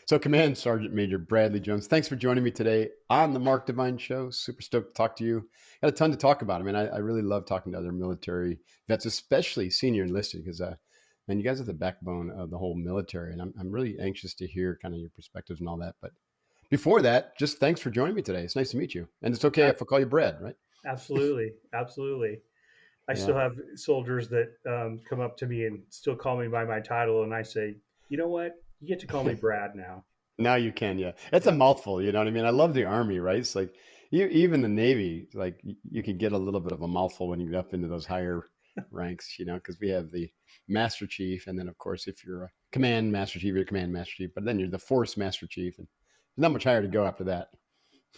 So, Command Sergeant Major Bradley Jones, thanks for joining me today on the Mark Divine Show. Super stoked to talk to you. Got a ton to talk about. I mean, I really love talking to other military vets, especially senior enlisted, because, man, you guys are the backbone of the whole military, and I'm really anxious to hear kind of your perspectives and all that. But before that, just thanks for joining me today. It's nice to meet you, and it's okay A- if I call you Brad, right? Absolutely, absolutely. I Yeah. still have soldiers that come up to me and still call me by my title, and I say, you know what? You get to call me Brad now. Now you can, yeah. It's a Yeah, mouthful, you know what I mean? I love the Army, right? It's like even the Navy, like you can get a little bit of a mouthful when you get up into those higher ranks, because we have the Master Chief, and then of course if you're a Command Master Chief, you're a Command Master Chief, but then you're the Force Master Chief, and there's not much higher to go after that.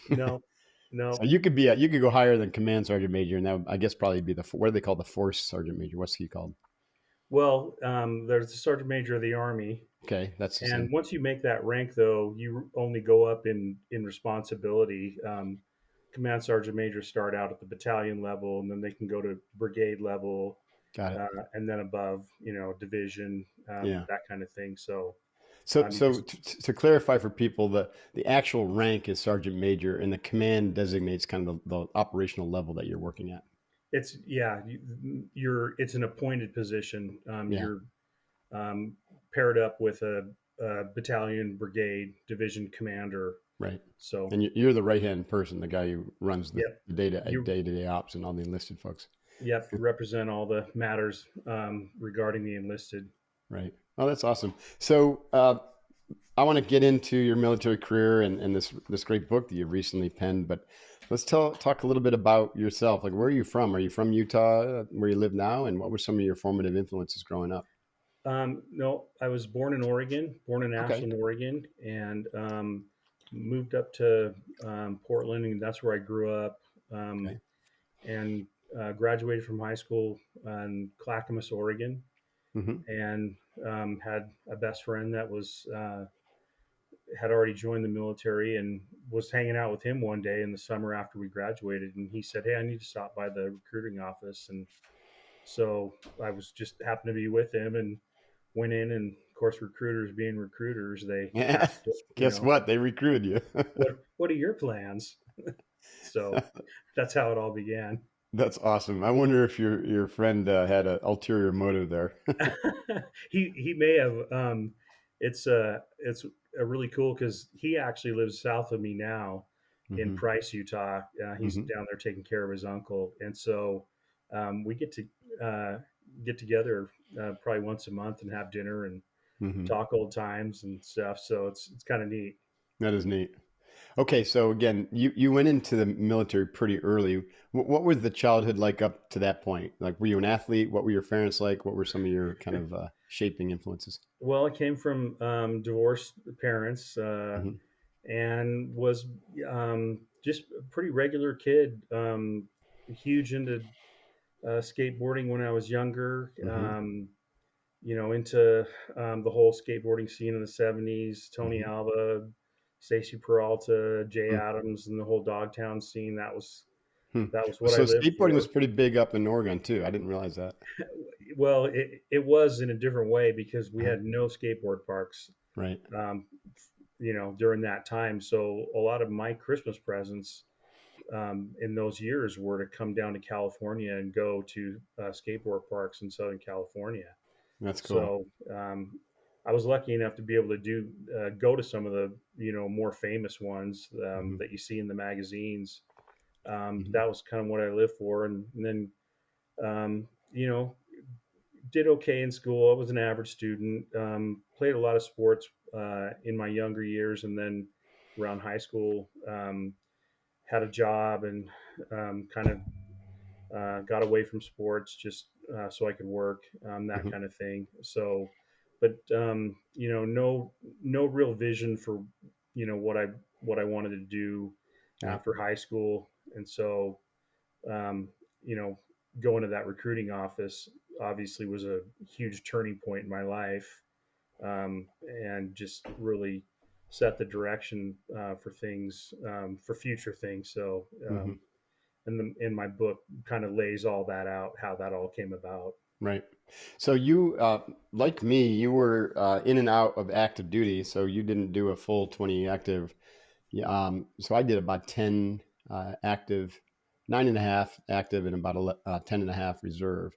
no, So no. you could go higher than Command Sergeant Major, and that would, I guess, probably be what do they call the Force Sergeant Major? What's he called? Well, there's the Sergeant Major of the Army, Okay, that's the and same. once you make that rank, though, you only go up in responsibility. Command Sergeant Majors start out at the battalion level, and then they can go to brigade level, Got it. and then above, division, Yeah. that kind of thing. So So, you so just to clarify for people, the actual rank is sergeant major, and the command designates kind of the operational level that you're working at. It's yeah, you're it's an appointed position. Yeah, You're paired up with a battalion, brigade, division commander. right. So And you're the right hand person, the guy who runs the yep, you day to day ops and all the enlisted folks. yep represent all the matters regarding the enlisted. Right. Oh, that's awesome. So, I want to get into your military career and this great book that you recently penned, but let's talk a little bit about yourself. Like, where are you from? Are you from Utah, where you live now, and what were some of your formative influences growing up? No, I was born in Oregon, born in Okay. Ashland, Oregon, and moved up to Portland, and that's where I grew up. Um, Okay. and graduated from high school in Clackamas, Oregon, Hmm. and had a best friend that was had already joined the military and was hanging out with him one day in the summer after we graduated, and he said, "Hey, I need to stop by the recruiting office." And so I was just happened to be with him and went in, and of course, recruiters being recruiters, they Yeah. asked, Guess what? They recruited you. what are your plans? So that's how it all began. That's awesome. I wonder if your friend had an ulterior motive there. He may have. It's a really cool because he actually lives south of me now in Hmm. Price, Utah. He's Hmm. down there taking care of his uncle, and so we uh, get together probably once a month and have dinner and Hmm. talk old times and stuff. So it's kind of neat. That is neat. Okay, so again, you went into the military pretty early. What was the childhood like up to that point? Like, were you an athlete? What were your parents like? What were some of your kind of shaping influences? Well, I came from divorced parents Hmm. and was just a pretty regular kid. Huge into skateboarding when I was younger. Hmm. Into the whole skateboarding scene in the '70s. Tony Hmm. Alva, Stacy Peralta, Jay Adams, and the whole Dogtown scene. Hmm. That was what I So lived skateboarding was for. pretty big up in Oregon too. I didn't realize that. Well, it was in a different way because we Uh-huh. had no skateboard parks. Right. Um, during that time, so a lot of my Christmas presents in those years were to come down to California and go to skateboard parks in Southern California. That's cool. So I was lucky enough to be able to go to some of the more famous ones Hmm. that you see in the magazines. Hmm. That was kind of what I lived for, and then um, you know did okay in school. I was an average student. Played a lot of sports in my younger years, and then around high school, had a job and kind of got away from sports just so I could work, that Hmm. kind of thing. So, but no real vision for what I wanted to do Right. after high school, and so um, you know, going to that recruiting office obviously was a huge turning point in my life, and just really set the direction for things, for future things. So, Hmm. in my book, kind of lays all that out, how that all came about. Right. So you, like me, you were in and out of active duty. So you didn't do a full 20 active. Yeah, so I did about 10 active, 9.5 active, and about 10 and a half reserve.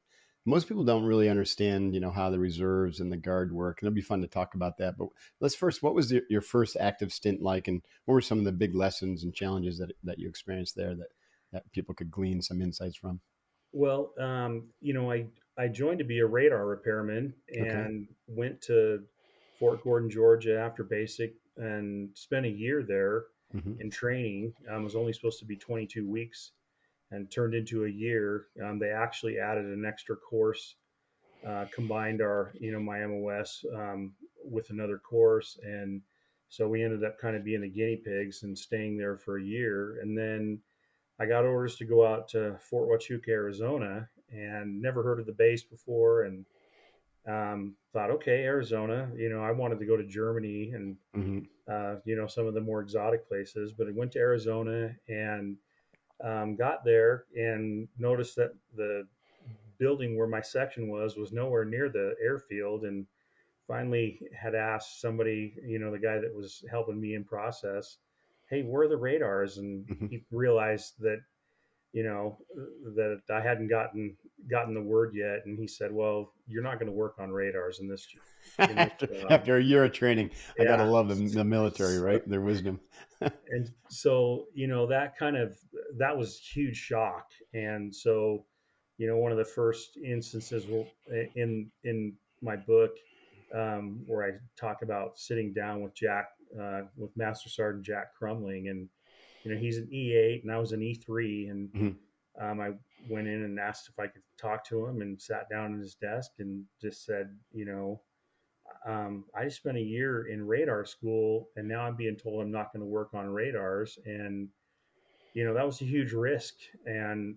Most people don't really understand, how the reserves and the guard work, and it'll be fun to talk about that. But let's first, what was your first active stint like, and what were some of the big lessons and challenges that you experienced there that people could glean some insights from? Well, I joined to be a radar repairman Okay. and went to Fort Gordon, Georgia after basic and spent a year there Hmm. in training. Was only supposed to be 22 weeks and turned into a year. They actually added an extra course, combined my MOS with another course. And so we ended up kind of being the guinea pigs and staying there for a year. And then I got orders to go out to Fort Huachuca, Arizona, and never heard of the base before. And thought, okay, Arizona. I wanted to go to Germany and Hmm. some of the more exotic places, but I went to Arizona and got there and noticed that the building where my section was nowhere near the airfield. And finally had asked somebody, the guy that was helping me in process, hey, where are the radars? And Hmm. he realized that that I hadn't gotten the word yet, and he said, "Well, you're not going to work on radars in this job." After a year of training, I got to Yeah, love the military, right? Their wisdom. and so that was huge shock. And so, one of the first instances in my book, where I talk about sitting down with with Master Sergeant Jack Crumling, and he's an E8 and I was an E3, and Mhm. I went in and asked if I could talk to him and sat down at his desk and just said, I just spent a year in radar school and now I'm being told I'm not going to work on radars. And, that was a huge risk. And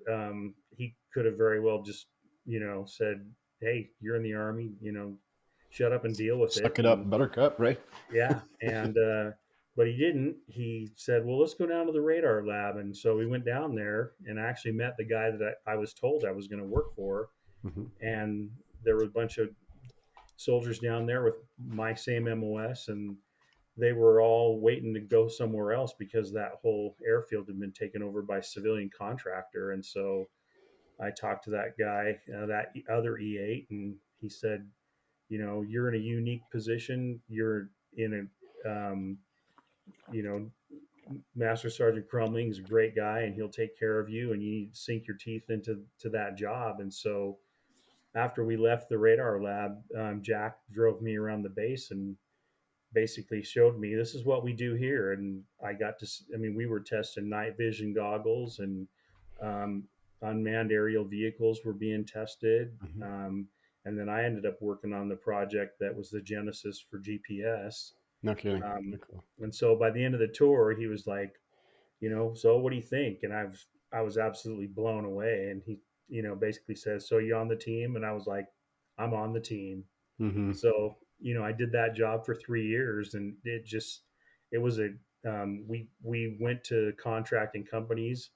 he could have very well just, said, hey, you're in the Army, shut up and deal with it. Suck it up, And buttercup, right? yeah. But he didn't. He said, well, let's go down to the radar lab. And so we went down there and I actually met the guy that I was told I was going to work for. Hmm. And there were a bunch of soldiers down there with my same MOS, and they were all waiting to go somewhere else because that whole airfield had been taken over by a civilian contractor. And so I talked to that guy, that other E8, and he said, you're in a unique position. You're in you know, Master Sergeant Crumling is a great guy and he'll take care of you, and you need to sink your teeth into that job. And so after we left the radar lab, Jack drove me around the base and basically showed me this is what we do here. And I got to, I mean, we were testing night vision goggles, and um, unmanned aerial vehicles were being tested. Hmm. And then I ended up working on the project that was the genesis for GPS. No kidding. Um, Very cool. and so by the end of the tour, he was like, so what do you think? And I was absolutely blown away. And he, basically says, so you on the team? And I was like, I'm on the team. Hmm. So, I did that job for 3 years, and it was we went to contracting companies,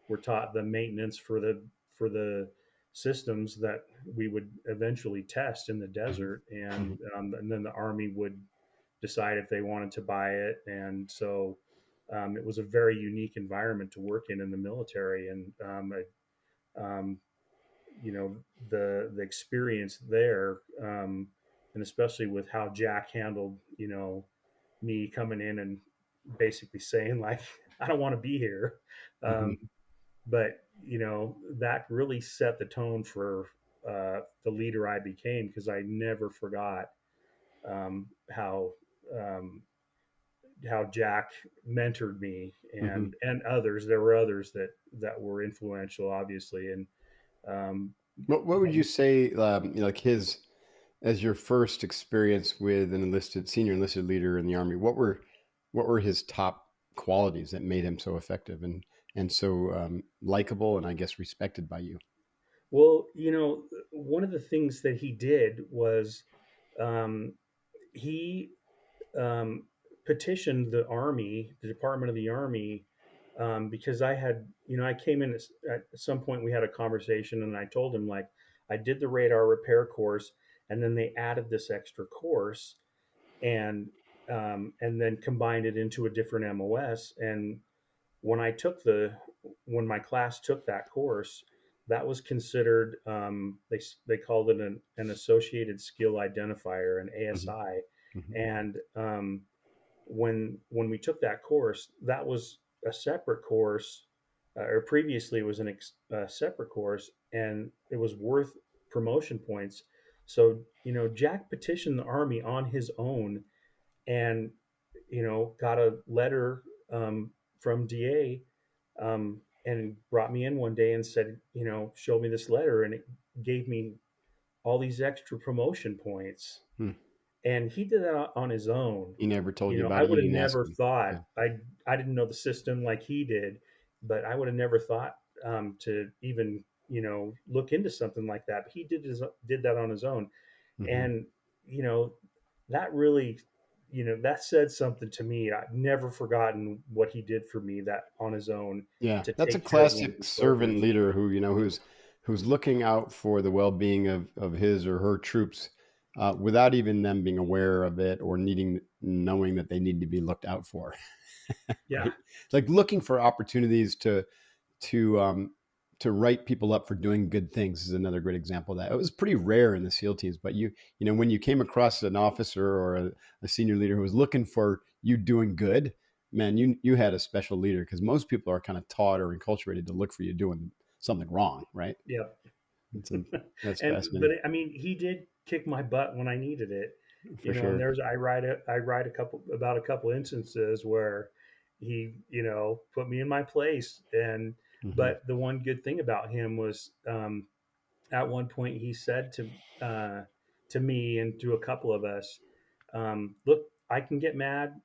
were taught the maintenance for the systems that we would eventually test in the Hmm. desert. Hmm. And then the Army would decide if they wanted to buy it. And so, it was a very unique environment to work in the military. And, um, the experience there, and especially with how Jack handled me coming in and basically saying like I don't want to be here, Hmm. um, but that really set the tone for the leader I became, because I never forgot how um, Jack mentored me, Hmm. and others. There were others that were influential, obviously. And um, What would you say, like his, as your first experience with an enlisted senior enlisted leader in the Army? What were his top qualities that made him so effective and so likable and I guess respected by you? Well, one of the things that he did was, um, he um, petitioned the Army, the Department of the Army, because I came in at some point. We had a conversation, and I told him like I did the radar repair course, and then they added this extra course, and and then combined it into a different MOS. And when I took the when my class took that course, that was considered, they called it an associated skill identifier, an Mhm. ASI. Mhm. And when we took that course, that was a separate course, or previously it was a separate course, and it was worth promotion points. So Jack petitioned the Army on his own, and got a letter from DA, and brought me in one day and said, showed me this letter, and it gave me all these extra promotion points. Hmm. And he did that on his own. He never told you I about it. You would have didn't ask never him. thought, Yeah. I didn't know the system like he did, but I would have never thought to even look into something like that. But he did that on his own. Mhm. And you know that really, that said something to me. I've never forgotten what he did for me, that on his own, Yeah, to that's a take care of one of classic his servant soldiers. leader who, who's looking out for the well-being of his or her troops, without even them being aware of it or knowing that they need to be looked out for. Yeah, Right? It's like looking for opportunities to um, to write people up for doing good things is another great example of that. It was pretty rare in the SEAL teams, but when you came across an officer or a senior leader who was looking for you doing good, man, you had a special leader because most people are kind of taught or enculturated to look for you doing something wrong, right? yeah. It's a, that's But fascinating I mean, he did kick my butt when I needed it. for And sure. I write a couple instances where he, put me in my place. And Hmm. but the one good thing about him was, at one point he said to me and to a couple of us, "Look, I can get mad,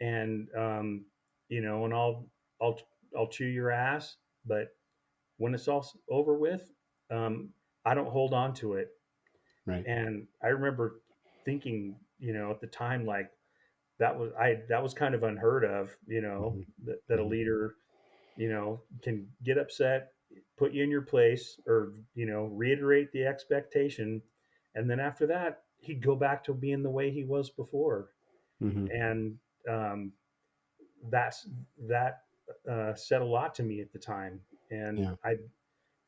and and I'll I'll chew your ass, but when it's all over with, um, I don't hold on to it." Right. And I remember thinking, at the time, like, that was kind of unheard of, Hmm. that a Hmm. leader, can get upset, put you in your place, or reiterate the expectation, and then after that, he'd go back to being the way he was before. Hmm. And um, that's that said a lot to me at the time. And Yeah. I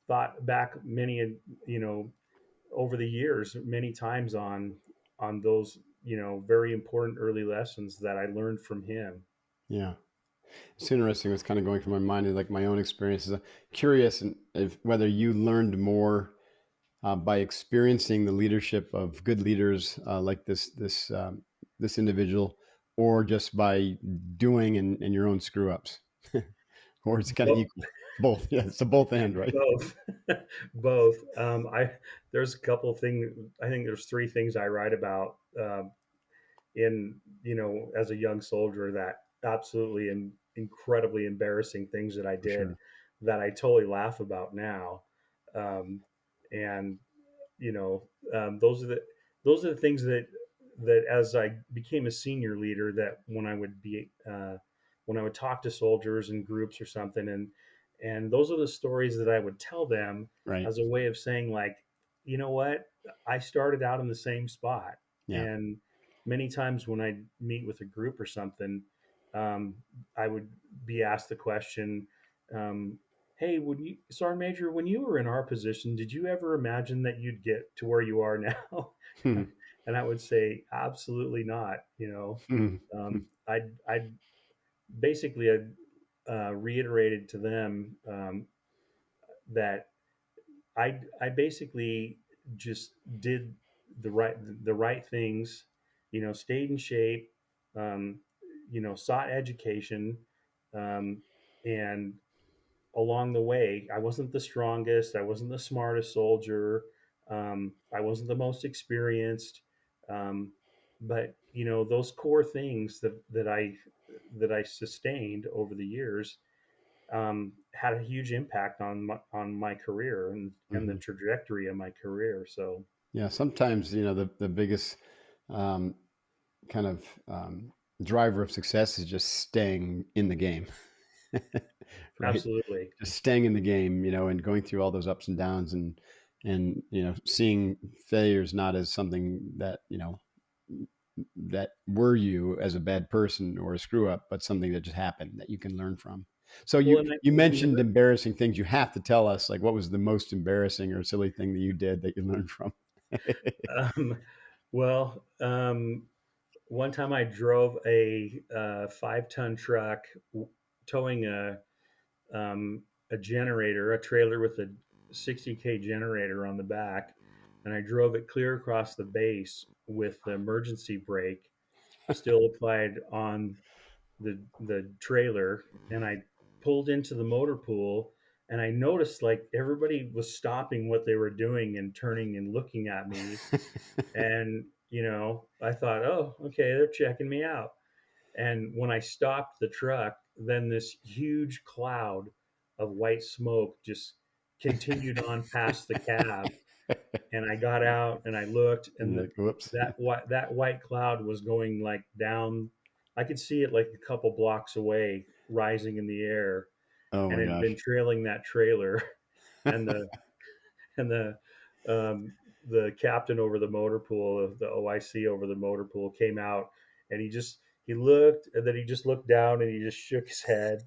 thought back you know, over the years, many times on those, very important early lessons that I learned from him. Yeah. It's interesting. What's kind of going through my mind is like my own experiences. I'm curious if whether you learned more by experiencing the leadership of good leaders like this individual, or just by doing and your own screw ups, or it's kind of Both, equal. Both, yeah. It's a both end, right? both, both. I There's a couple of things. I think there's three things I write about, in as a young soldier, that absolutely and incredibly embarrassing things that I For did, sure. that I totally laugh about now. Um, and you know those are the things that as I became a senior leader, that when I would talk to soldiers in groups or something, and those are the stories that I would tell them, Right. as a way of saying, like, what, I started out in the same spot. Yeah. And many times when I meet with a group or something, um, I would be asked the question, um, "Hey, Sergeant Major, when you were in our position, did you ever imagine that you'd get to where you are now?" And I would say, absolutely not. I basically reiterated to them, that I basically just did the right things, stayed in shape, um, sought education, um, and along the way, I wasn't the strongest, I wasn't the smartest soldier, I wasn't the most experienced, um, but those core things that I sustained over the years, had a huge impact on my career, and the Hmm. trajectory of my career. So Yeah. Sometimes the biggest um, kind of driver of success is just staying in the game, right? absolutely, Just staying in the game, and going through all those ups and downs, and and seeing failures not as something that that were you as a bad person or a screw up, but something that just happened that you can learn from. So Well, you and mentioned embarrassing things. You have to tell us, like, what was the most embarrassing or silly thing that you did that you learned from? um, well, one time I drove a 5-ton truck towing um, a generator, a trailer with a 60K generator on the back, and I drove it clear across the base with the emergency brake still applied on the trailer, and I pulled into the motor pool, and I noticed like everybody was stopping what they were doing and turning and looking at me, and I thought, oh, okay, they're checking me out. And when I stopped the truck, then this huge cloud of white smoke just continued on past the cab. And I got out and I looked, And you're and like, whoops. that white cloud was going like down. I could see it like a couple blocks away, rising in the air, Oh and my it had been gosh. trailing that trailer. And and the um, the captain over the motor pool, the OIC over the motor pool, came out, and he looked, and then he just looked down, and he just shook his head,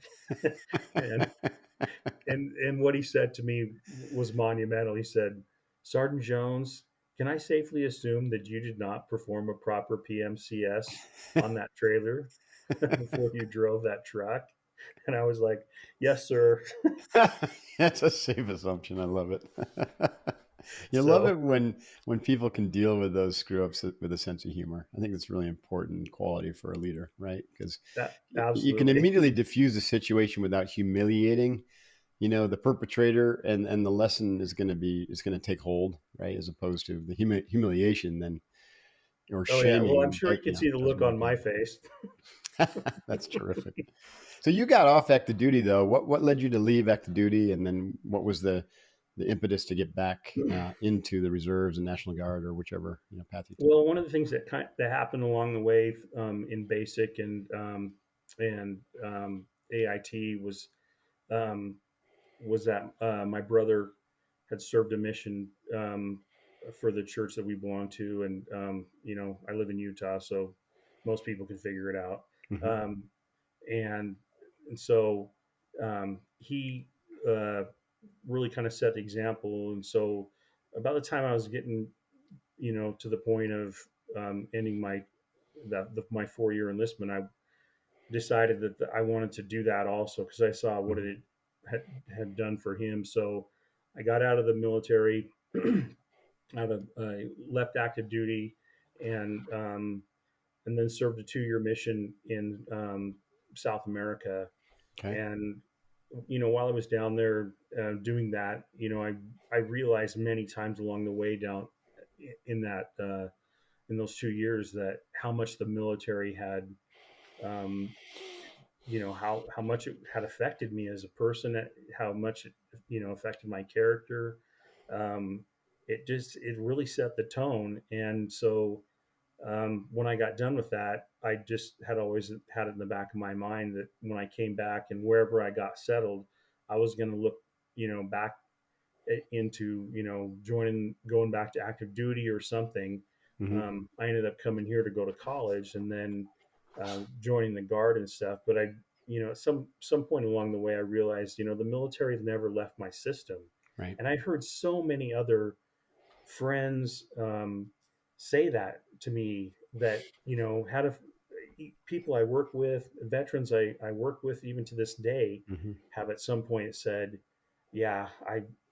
and what he said to me was monumental. He said, "Sergeant Jones, can I safely assume that you did not perform a proper PMCS on that trailer before you drove that truck?" And I was like, "Yes, sir." That's a safe assumption. I love it. You love So it when people can deal with those screw ups with a sense of humor. I think that's really important quality for a leader, right? Because that you can absolutely. immediately diffuse the situation without humiliating, the perpetrator, and the lesson is going to take hold, right? As opposed to the humiliation then or Oh yeah. Well, I'm shaming, sure you can see the doesn't look work on my face. out. That's terrific. So you got off active duty though. What led you to leave active duty, and then what was the impetus to get back into the reserves and National Guard or whichever path you took? Well, one of the things that happened along the way in basic and AIT um, was that my brother had served a mission for the church that we belong to, and I live in Utah, so most people can figure it out. Hmm. Um, and so he uh, really kind of set the example, and so about the time I was getting to the point of ending my 4-year enlistment, I decided that I wanted to do that also because I saw what Hmm. it had done for him. So I got out of the military, left active duty, and then served a 2-year mission in South America. Okay. And while I was down there doing that, I realized many times along the way down in that in those 2 years that how much the military had um, how much it had affected me as a person, how much it affected my character. um, it really set the tone. And so when I got done with that, I just had always had it in the back of my mind that when I came back and wherever I got settled, I was going to look back into going back to active duty or something. Hmm. I ended up coming here to go to college and then joining the guard and stuff. But I, at some point along the way, I realized the military has never left my system, Right. and I heard so many other friends say that to me that had a people I work with, veterans I work with even to this day, Hmm. have at some point said, "Yeah,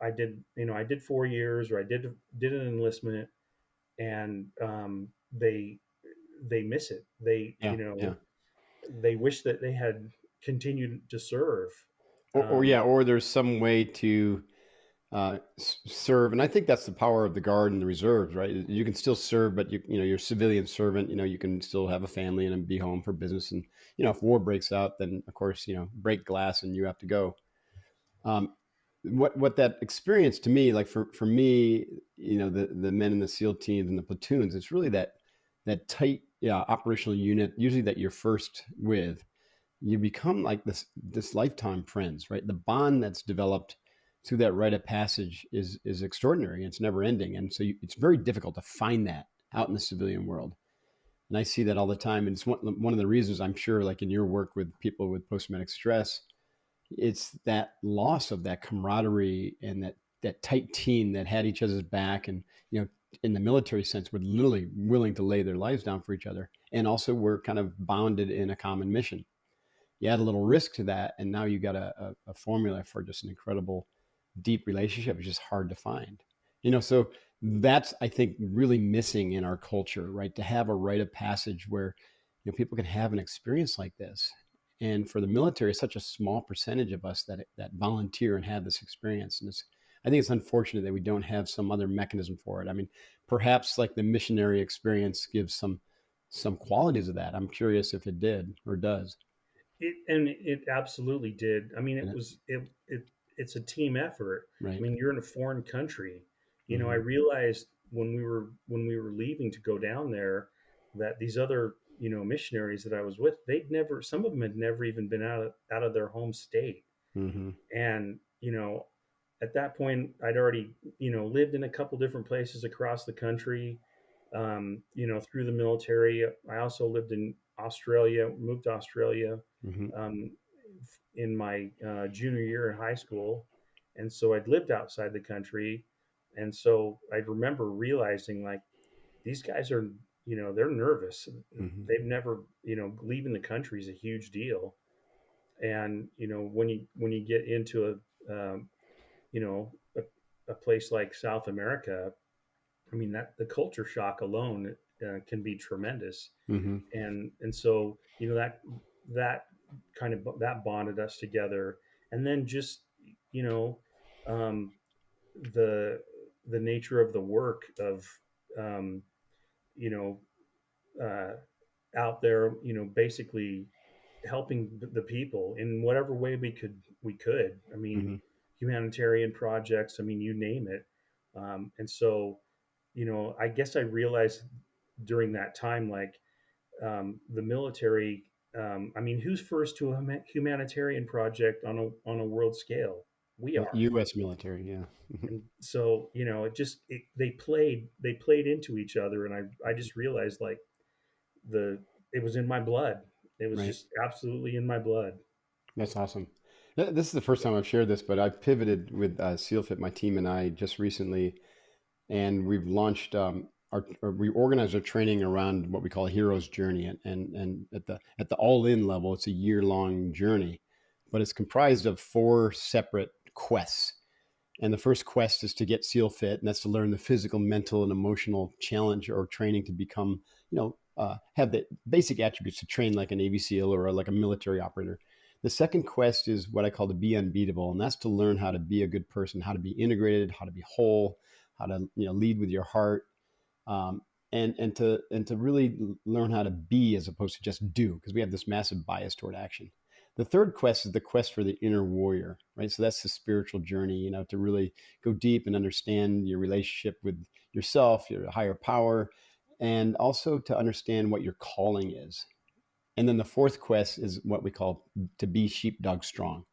I did I did 4 years or I did an enlistment, and they miss it. They Yeah. Yeah. they wish that they had continued to serve." Or Um, yeah, or there's some way to serve, and I think that's the power of the Guard and the reserves, right? You can still serve, but you're a civilian servant. You can still have a family and be home for business. And if war breaks out, then of course break glass and you have to go. Um, what that experience to me, like for me, the men in the SEAL teams and the platoons, it's really that tight, yeah, operational unit, usually that you're first with. You become like this lifetime friends, right? The bond that's developed, through that rite of passage is extraordinary. And it's never ending, and so it's very difficult to find that out in the civilian world. And I see that all the time. And it's one of the reasons, I'm sure, like in your work with people with post traumatic stress, it's that loss of that camaraderie and that tight team that had each other's back, and in the military sense, were literally willing to lay their lives down for each other, and also were kind of bounded in a common mission. You add a little risk to that, and now you got a formula for just an incredible deep relationship. It's just hard to find. So that's, I think, really missing in our culture, right? To have a rite of passage where people can have an experience like this. And for the military, it's such a small percentage of us that volunteer and have this experience. And I think it's unfortunate that we don't have some other mechanism for it. I mean, perhaps like the missionary experience gives some qualities of that. I'm curious if it did or does. It absolutely did. I mean, And it's a team effort. I right. mean, you're in a foreign country. I Hmm. realized when we were leaving to go down there that these other missionaries that I was with, they'd never some of them had never even been out of their home state. Hmm. And at that point, I'd already lived in a couple different places across the country. Through the military, I also lived in Australia, moved to Australia Hmm. um, in my junior year in high school. And so I'd lived outside the country. And so I remember realizing like these guys are, they're nervous. Hmm. They've never, leaving the country is a huge deal. And, when you get into you know, a, a place like South America, I mean, that the culture shock alone can be tremendous. Hmm. And so, that kind of that bonded us together. And then just you know um, the the nature of the work of um, you know uh, out there, basically helping the people in whatever way we could. I mean, Hmm. humanitarian projects, I mean, you name it. And so, I guess I realized during that time, like, the military. I mean, who's first to a humanitarian project on a world scale? We are. U.S. military, yeah. And so, they played into each other, and I just realized like the it was in my blood. It was Right. just absolutely in my blood. That's awesome. This is the first time I've shared this, but I've pivoted with SEALFIT, my team and I, just recently, and we've launched or we organize our training around what we call a hero's journey, and at the all in level, it's a year long journey, but it's comprised of 4 separate quests. And the first quest is to get SEAL fit, and that's to learn the physical, mental, and emotional challenge or training to become, have the basic attributes to train like a Navy SEAL or like a military operator. The second quest is what I call to be unbeatable, and that's to learn how to be a good person, how to be integrated, how to be whole, how to lead with your heart, um, and to really learn how to be as opposed to just do, because we have this massive bias toward action. The third quest is the quest for the inner warrior, right? So that's the spiritual journey, to really go deep and understand your relationship with yourself, your higher power, and also to understand what your calling is. And then the fourth quest is what we call to be sheepdog strong.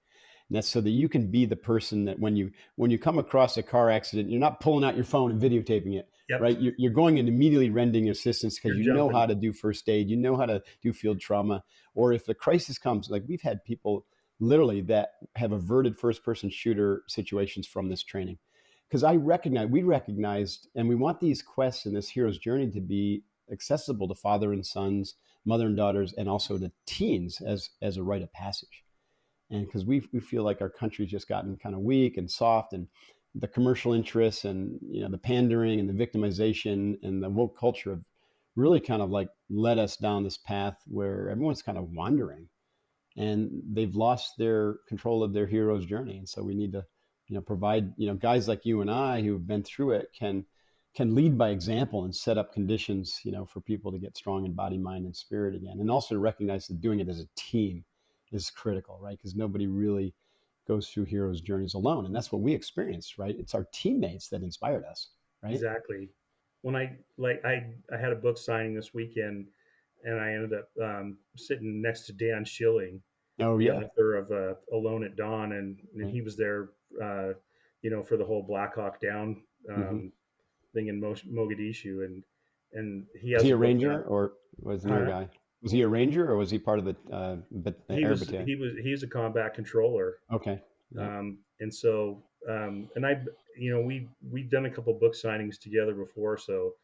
And that's so that you can be the person that when you come across a car accident, you're not pulling out your phone and videotaping it, Yep, right? You're going and immediately rendering assistance because you're you know jumping. how to do first aid, you know how to do field trauma, or if the crisis comes, like we've had people literally that have averted first person shooter situations from this training. Because we recognized, and we want these quests and this hero's journey to be accessible to father and sons, mother and daughters, and also to teens as a rite of passage. And because we feel like our country's just gotten kind of weak and soft, and the commercial interests and the pandering and the victimization and the woke culture have really kind of like led us down this path where everyone's kind of wandering, and they've lost their control of their hero's journey. And so we need to provide guys like you and I who've been through it can lead by example and set up conditions for people to get strong in body, mind, and spirit again, and also to recognize that doing it as a team is critical, right? Because nobody really goes through heroes journeys alone, and that's what we experienced, right? It's our teammates that inspired us, right? Exactly. When I had a book signing this weekend, and I ended up sitting next to Dan Schilling, Oh the yeah. author of Alone at Dawn, and Right. he was there for the whole Black Hawk Down Hmm. thing in Mogadishu, and he Was has he a a book ranger out. or was another Huh? guy? Was he a ranger or was he part of the air battalion? He's a combat controller. Okay. Yeah. And so and I we've done a couple book signings together before, so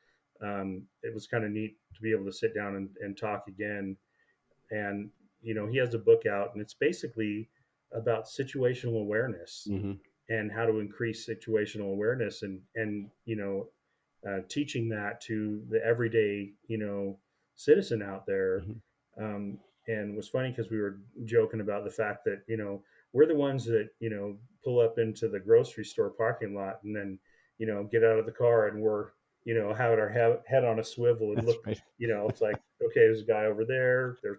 it was kind of neat to be able to sit down and talk again. And he has a book out, and it's basically about situational awareness Hmm. and how to increase situational awareness, and teaching that to the everyday citizen out there. Hmm. um, and it was funny because we were joking about the fact that we're the ones that pull up into the grocery store parking lot and then get out of the car, and we're have our head on a swivel and That's look. right. It's like, okay, there's a guy over there, there's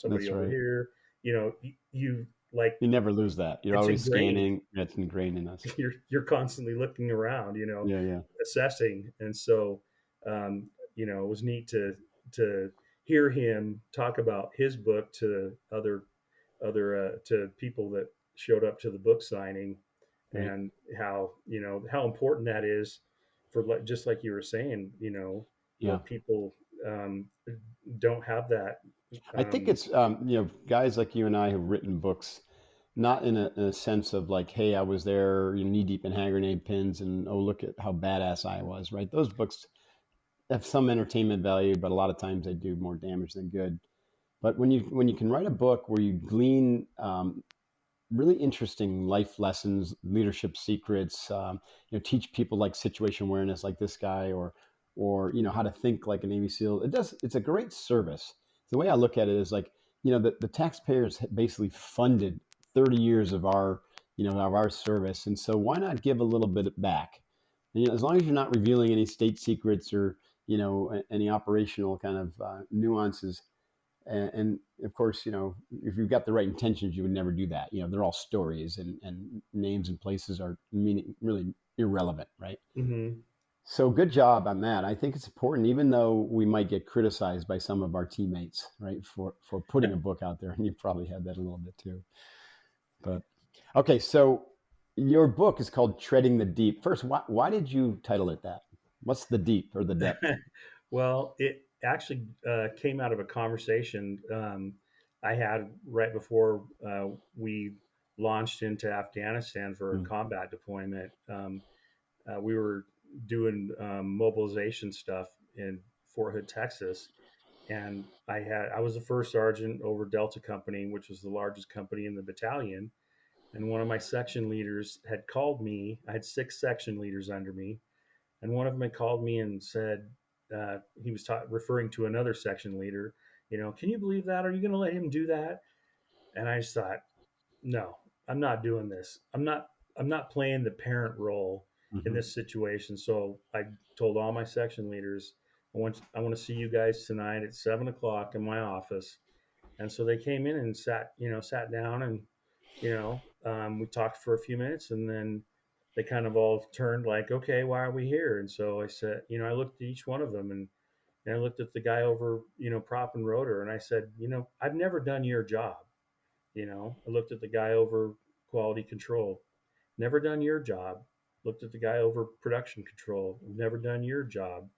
somebody That's over right. here. You like, You never lose that. You're it's always ingrained. scanning. That's ingrained in us. You're constantly looking around, Yeah. Yeah. assessing. And so it was neat to hear him talk about his book to other to people that showed up to the book signing, Right. and how important that is for, just like you were saying, where Yeah. people don't have that. I think um, it's guys like you and I have written books, not in a sense of like, hey, I was there, knee deep in hand grenade pins, and oh, look at how badass I was. Right? Those books have some entertainment value, but a lot of times they do more damage than good. But when you can write a book where you glean really interesting life lessons, leadership secrets. Teach people like situation awareness, like this guy, or how to think like a Navy SEAL. It's a great service. The way I look at it is like the taxpayers basically funded 30 years of our service, and so why not give a little bit back? And, as long as you're not revealing any state secrets or any operational kind of nuances, and of course, if you've got the right intentions, you would never do that. They're all stories, and names and places are meaning really irrelevant, right? mhm. So good job on that. I think it's important, even though we might get criticized by some of our teammates, right, for putting a book out there, and you probably had that a little bit too. But okay, so your book is called Treading the Deep. First, why did you title it that? What's the deep or the depth? Well, it actually came out of a conversation I had right before we launched into Afghanistan for a Mm, combat deployment. We were doing mobilization stuff in Fort Hood, Texas, and I was the first sergeant over Delta Company, which was the largest company in the battalion. And one of my section leaders had called me. I had 6 section leaders under me, and one of them had called me and said, he was referring to another section leader. Can you believe that? Are you going to let him do that? And I just thought, no, I'm not doing this. I'm not playing the parent role in hmm. this situation. So I told all my section leaders, I want to see you guys tonight at 7 o'clock in my office. And so they came in and sat down, and we talked for a few minutes, and then they kind of all turned like, okay, why are we here? And so I said, I looked at each one of them, and I looked at the guy over, prop and rotor, and I said, I've never done your job. I looked at the guy over quality control, never done your job. Looked at the guy over production control, never done your job.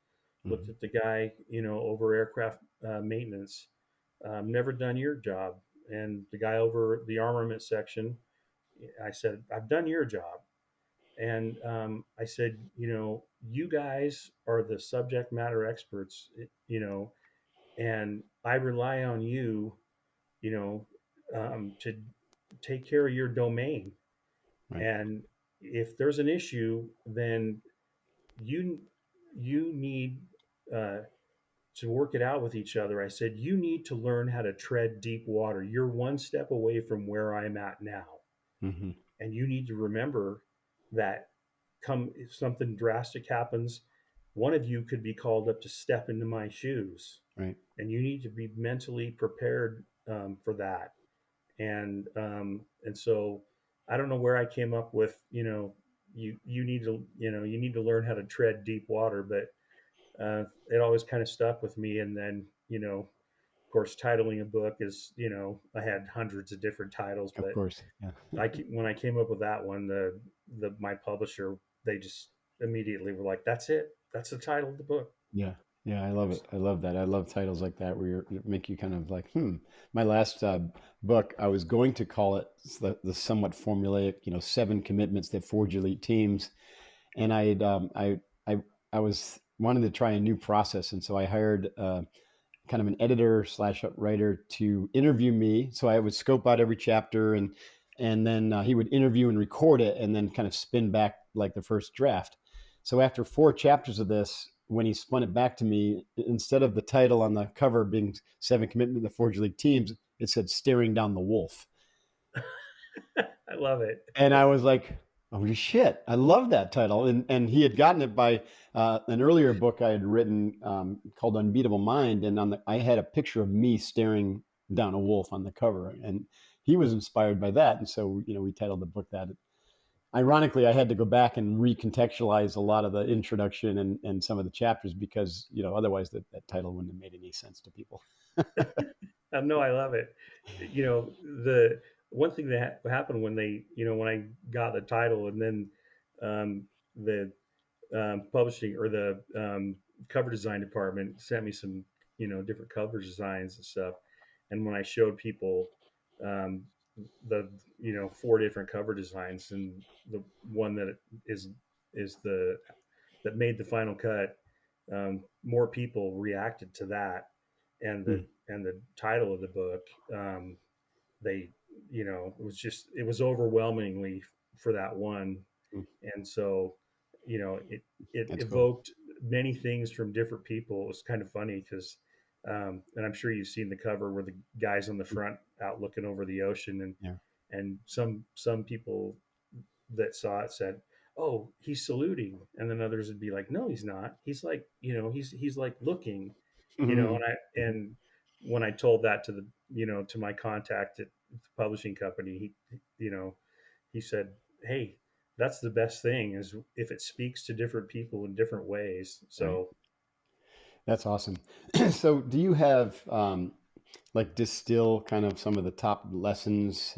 Looked Hmm. at the guy, over aircraft maintenance, never done your job. And the guy over the armament section, I said, I've done your job. And I said, you guys are the subject matter experts, and I rely on you, to take care of your domain. Right. And if there's an issue, then you you need uh, to work it out with each other. I said, you need to learn how to tread deep water. You're one step away from where I'm at now. Hmm. And you need to remember that if something drastic happens, one of you could be called up to step into my shoes. Right. And you need to be mentally prepared for that. And so I don't know where I came up with, you need to learn how to tread deep water, but it always kind of stuck with me. And then, of course, titling a book is, I had hundreds of different titles, Of but course. Yeah. when I came up with that one, my publisher, they just immediately were like, "That's it. That's the title of the book." Yeah. Yeah, I love it. I love that. I love titles like that where make you kind of like, hmm. My last book, I was going to call it the somewhat formulaic, 7 commitments that forge elite teams. And I was wanted to try a new process. And so I hired kind of an editor slash writer to interview me. So I would scope out every chapter, and then he would interview and record it, and then kind of spin back like the first draft. So after 4 chapters of this, when he spun it back to me, instead of the title on the cover being 7 Commitment to Forge League Teams, it said Staring Down the Wolf. I love it. And I was like, oh shit, I love that title. And he had gotten it by an earlier book I had written called Unbeatable Mind. And I had a picture of me staring down a wolf on the cover. And he was inspired by that. And so, we titled the book that. Ironically, I had to go back and recontextualize a lot of the introduction and some of the chapters because, otherwise that title wouldn't have made any sense to people. No, I love it. The one thing that happened when when I got the title, and then the publishing or the cover design department sent me some, different cover designs and stuff. And when I showed people um, the, 4 different cover designs, and the one that is the that made the final cut, more people reacted to that, and Hmm. the title of the book. They, it was overwhelmingly for that one, Hmm. and so it That's cool. evoked many things from different people. It was kind of funny because, and I'm sure you've seen the cover where the guy's on the front out looking over the ocean, Yeah. and some people that saw it said, "Oh, he's saluting," and then others would be like, "No, he's not. He's like, he's like looking," Hmm. and when I told that to to my contact at the publishing company, he said, "Hey, that's the best thing is if it speaks to different people in different ways." Right. So, That's awesome. So, do you have like distill kind of some of the top lessons,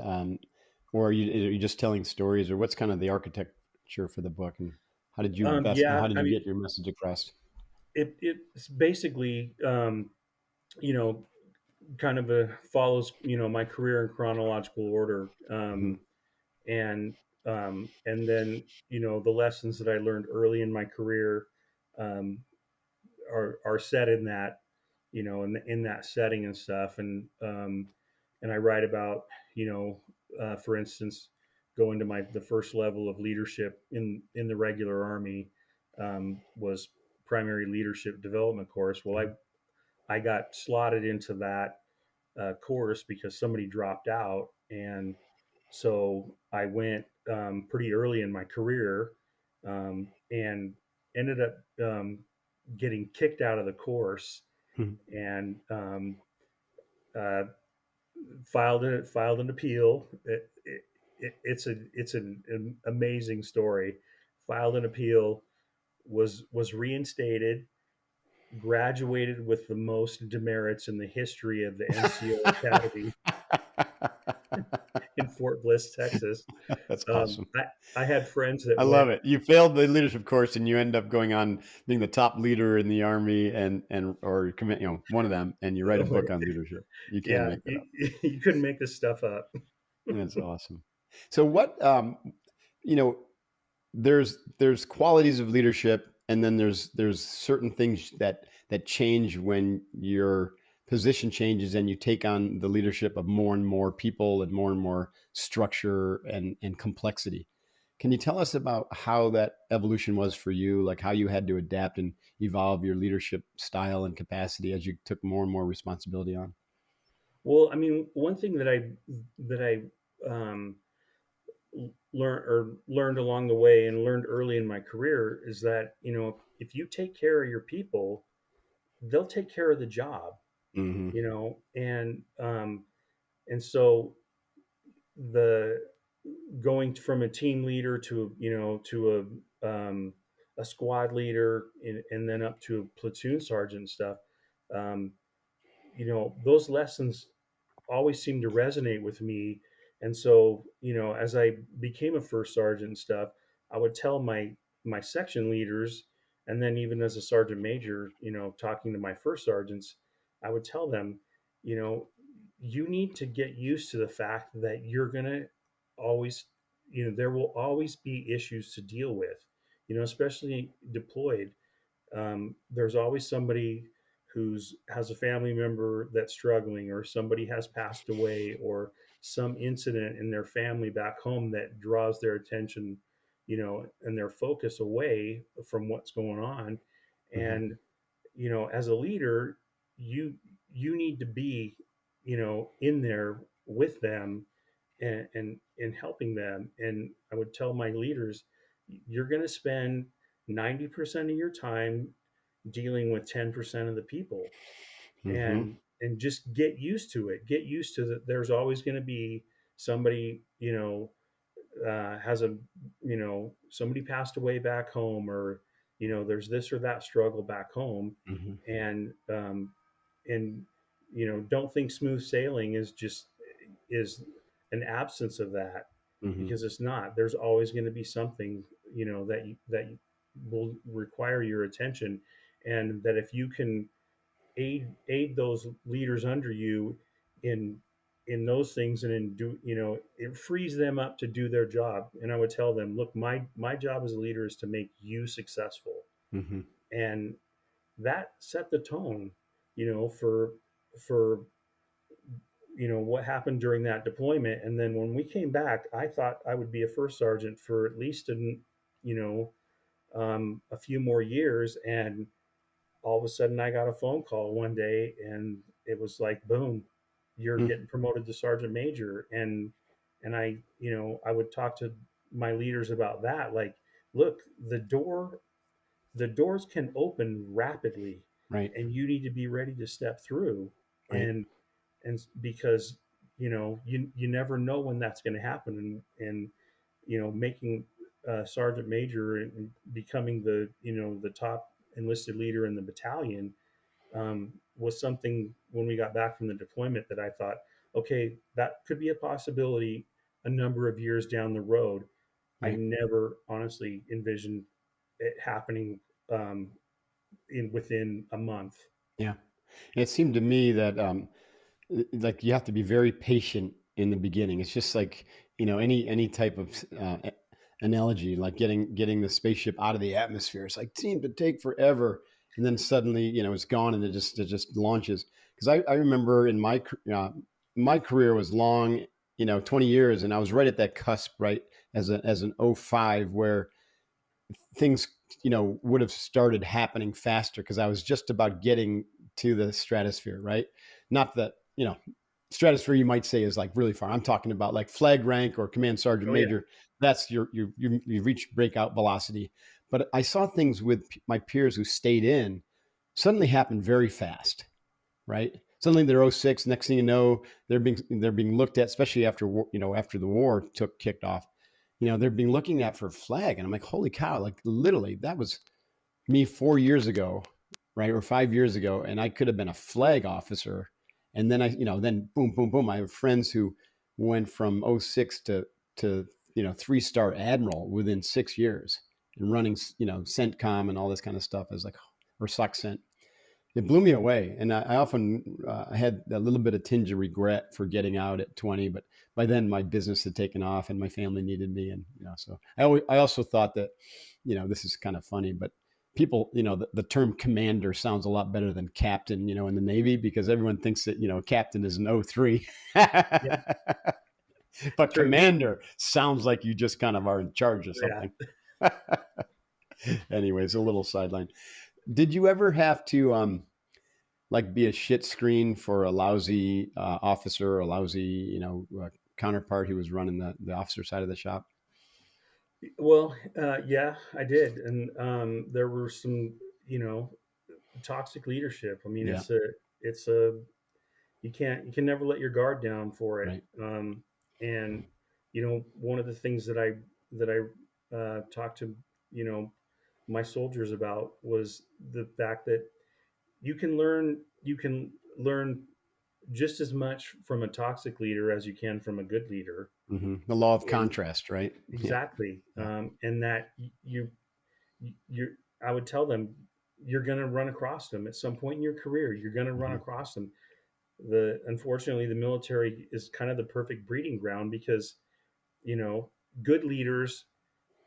or are you just telling stories, or what's kind of the architecture for the book, and how yeah, did I you mean, get your message across? it's basically, you know, kind of follows, my career in chronological order. Hmm. And then, the lessons that I learned early in my career, um, are set in that, in that setting and stuff. And I write about, for instance, going to the first level of leadership in the regular army, was primary leadership development course. Well, I got slotted into that course because somebody dropped out, and so I went pretty early in my career, and ended up getting kicked out of the course, Hmm. and uh, filed an appeal. It's an amazing story. Filed an appeal, was reinstated, graduated with the most demerits in the history of the NCO Academy in Fort Bliss, Texas. That's awesome. I had friends that I went. love it. You failed the leadership course, and you end up going on being the top leader in the army, and or commit, one of them, and you write a Oh my, book on leadership. You can't yeah, make that up. you couldn't make this stuff up. That's awesome. So, what you know, there's qualities of leadership, and then there's certain things that change when your position changes and you take on the leadership of more and more people and more structure and complexity. Can you tell us about how that evolution was for you, like how you had to adapt and evolve your leadership style and capacity as you took more and more responsibility on? Well, I mean, one thing that I learned along the way and learned early in my career is that, if you take care of your people, they'll take care of the job. Hmm. And so the going from a team leader to, a squad leader, and then up to a platoon sergeant and stuff, um, those lessons always seemed to resonate with me. And so, as I became a first sergeant and stuff, I would tell my section leaders, and then even as a sergeant major, talking to my first sergeants, I would tell them, you know, you need to get used to the fact that you're gonna always, there will always be issues to deal with, especially deployed. There's always somebody who's has a family member that's struggling, or somebody has passed away, or some incident in their family back home that draws their attention, and their focus away from what's going on. Hmm. And as a leader, you you need to be, in there with them, and helping them. And I would tell my leaders, you're going to spend 90% of your time dealing with 10% of the people, Hmm. and just get used to it. Get used to that there's always going to be somebody, has a, somebody passed away back home, or there's this or that struggle back home. Hmm. And um and don't think smooth sailing is an absence of that, Hmm. because it's not. There's always going to be something, that will require your attention. And that if you can aid those leaders under you in those things, and in do it frees them up to do their job. And I would tell them, look, my job as a leader is to make you successful. Hmm. And that set the tone, for what happened during that deployment. And then when we came back, I thought I would be a first sergeant for at least you know a few more years. And all of a sudden I got a phone call one day, and it was like, boom, you're getting promoted to sergeant major. And I would talk to my leaders about that, like, look, the doors can open rapidly, Right. and you need to be ready to step through. Right. And because you never know when that's going to happen. And making sergeant major and becoming the top enlisted leader in the battalion, was something, when we got back from the deployment, that I thought, okay, that could be a possibility a number of years down the road. I Right. never honestly envisioned it happening, um, in within a month. Yeah. And it seemed to me that like you have to be very patient in the beginning. It's just like, any type of analogy, like getting the spaceship out of the atmosphere. It's like seemed to take forever, and then suddenly, it's gone, and it just launches. Because I remember in my career was long, 20 years, and I was right at that cusp, right, as an '05, where things would have started happening faster, because I was just about getting to the stratosphere, right? Not that, stratosphere, you might say, is like really far. I'm talking about like flag rank or command sergeant Oh yeah. major. That's you've reached breakout velocity. But I saw things with my peers who stayed in suddenly happen very fast, right? Suddenly they're '06. Next thing you know, they're being looked at, especially after the war kicked off. They're being looking at for flag, and I'm like, holy cow! Like literally, that was me 4 years ago, right, or 5 years ago, and I could have been a flag officer. And then then boom, boom, boom. I have friends who went from '06 to 3-star admiral within 6 years, and running CENTCOM and all this kind of stuff, as like, or SOCCENT. It blew me away, and I often had a little bit of tinge of regret for getting out at 20. But by then my business had taken off, and my family needed me, and so I also thought that, this is kind of funny, but people, the term commander sounds a lot better than captain, in the Navy, because everyone thinks that captain is an '03. Yeah. But True. commander sounds like you just kind of are in charge of Yeah. something. Anyways, a little sideline. Did you ever have to like be a shit screen for a lousy officer, a lousy counterpart who was running the officer side of the shop? Well, yeah, I did. And there were some, you know toxic leadership. I mean, Yeah. it's a you can never let your guard down for it. Right. And one of the things that I talked to, you know my soldiers about, was the fact that you can learn just as much from a toxic leader as you can from a good leader. The law of And contrast, right? Yeah. exactly, Yeah. and that you I would tell them you're going to run across them at some point in your career. You're going to run Hmm. across them. The Unfortunately, the military is kind of the perfect breeding ground because you know good leaders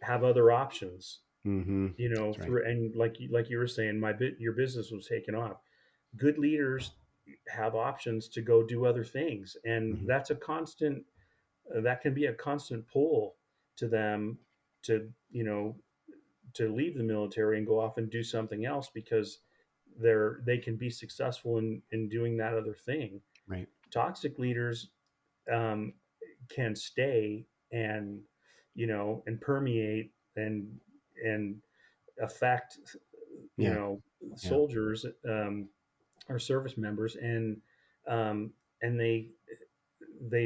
have other options. That's right. Through and like you were saying, your business was taken off. Good leaders have options to go do other things, and Hmm. that's a constant. That can be a constant pull to them to to leave the military and go off and do something else because they can be successful in doing that other thing. Right. Toxic leaders um, can stay and and permeate and affect you Yeah. know Yeah. soldiers or service members um, and they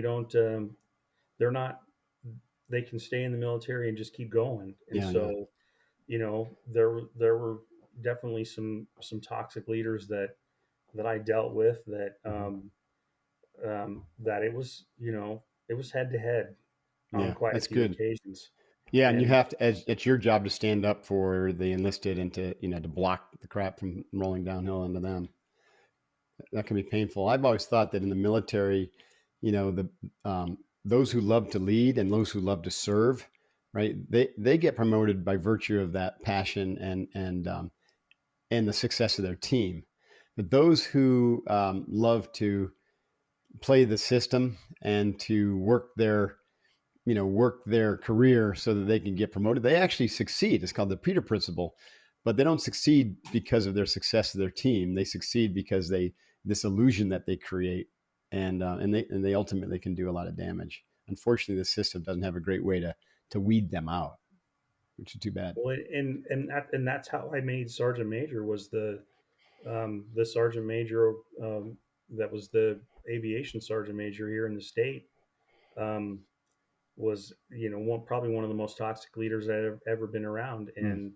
don't they're not they can stay in the military and just keep going. And Yeah. Yeah. so there were definitely some toxic leaders that I dealt with Hmm. that it was head to head on Yeah. quite a That's few good. occasions. Yeah, and you And have to. It's your job to stand up for the enlisted and to to block the crap from rolling downhill into them. That can be painful. I've always thought that in the military, the those who love to lead and those who love to serve, right? They get promoted by virtue of that passion and the success of their team. But those who love to play the system and to work their career so that they can get promoted, they actually succeed. It's called the Peter Principle, but they don't succeed because of their success of their team. They succeed because they this illusion that they create, and they ultimately can do a lot of damage. Unfortunately, the system doesn't have a great way to weed them out, which is too bad. well, and that's how I made Sergeant Major was the Sergeant Major that was the aviation Sergeant Major here in the state. Um, was probably one of the most toxic leaders that have ever been around, Mm, and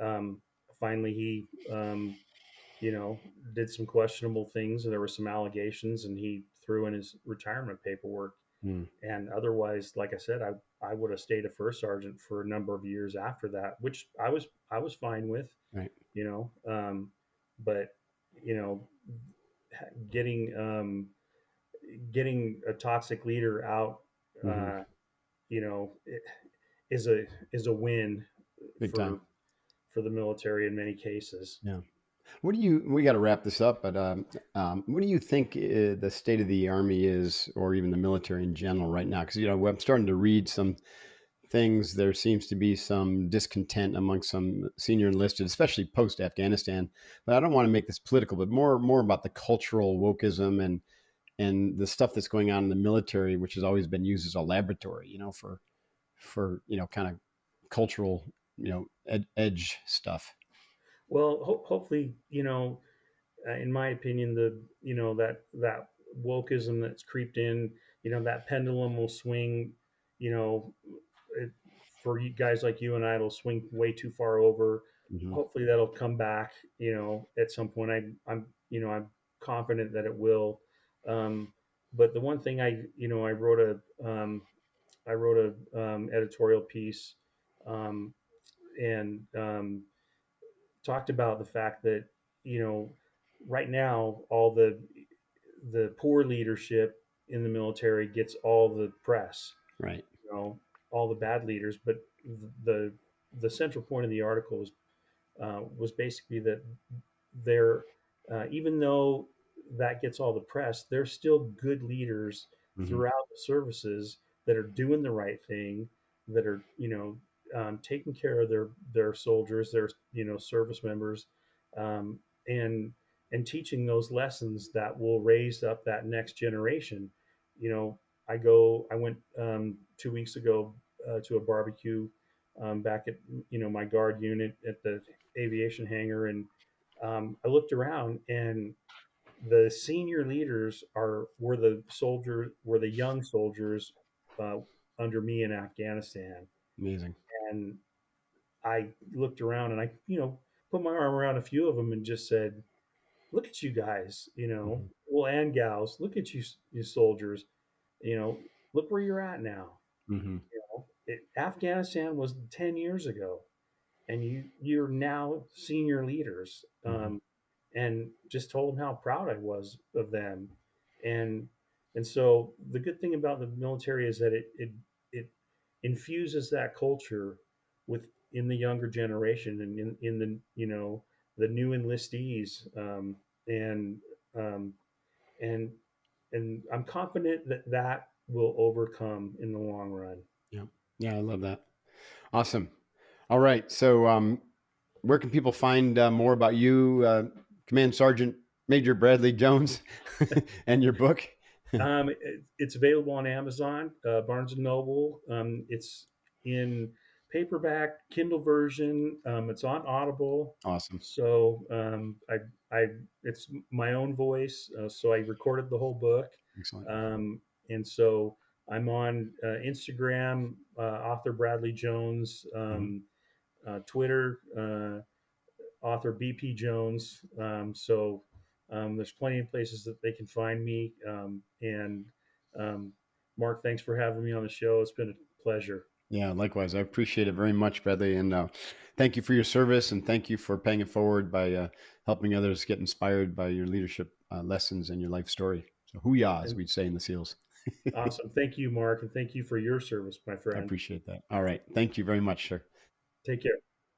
um, finally he you know did some questionable things, and there were some allegations, and he threw in his retirement paperwork. mm, And otherwise, like I said, I would have stayed a first sergeant for a number of years after that, which I was fine with, right. you know. But you know, getting getting a toxic leader out, Hmm. uh, you know, is a win Big time. for the military in many cases. Yeah. What do you? We got to wrap this up, but what do you think the state of the army is, or even the military in general, right now? Because I'm starting to read some things. There seems to be some discontent among some senior enlisted, especially post Afghanistan. But I don't want to make this political, but more about the cultural wokeism and the stuff that's going on in the military, which has always been used as a laboratory, for kind of cultural, edge stuff. Well, hopefully, in my opinion, the that wokeism that's creeped in, that pendulum will swing, you know, it, for you guys like you and I, it'll swing way too far over. Hmm. Hopefully, that'll come back, at some point. I'm confident that it will. Um, but the one thing I wrote a editorial piece, um, and talked about the fact that you know right now all the poor leadership in the military gets all the press, Right. all the bad leaders, but the the central point of the article was basically that they're even though that gets all the press, there's still good leaders Hmm. throughout the services that are doing the right thing, that are taking care of their soldiers, their service members, um, and teaching those lessons that will raise up that next generation. You know, I went 2 weeks ago to a barbecue back at my guard unit at the aviation hangar, and I looked around, and the senior leaders were the young soldiers uh, under me in Afghanistan. Amazing. And I looked around, and I put my arm around a few of them and just said, look at you guys, Hmm. well, and gals, look at you, you soldiers, you know, look where you're at now. Hmm. Afghanistan was 10 years ago, and you're now senior leaders. Hmm. And just told them how proud I was of them. And and so the good thing about the military is that it infuses that culture with in the younger generation and in the the new enlistees, and um, and I'm confident that that will overcome in the long run. Yeah. Yeah. I love that. Awesome. All right. So, where can people find more about you, Command Sergeant Major Bradley Jones, and your book? It's available on Amazon, Barnes and Noble. It's in paperback, Kindle version. It's on Audible. Awesome. So it's my own voice. So I recorded the whole book, Excellent. and so I'm on Instagram, author Bradley Jones, Hmm. Twitter, author BP Jones. There's plenty of places that they can find me. And um, Mark, thanks for having me on the show. It's been a pleasure. Yeah, likewise. I appreciate it very much, Bradley. And thank you for your service, and thank you for paying it forward by helping others get inspired by your leadership lessons and your life story. So, hoo-yah, as And we'd say in the SEALs. awesome. Thank you, Mark. And thank you for your service, my I friend. appreciate that. All right. Thank you very much, sir. Take care.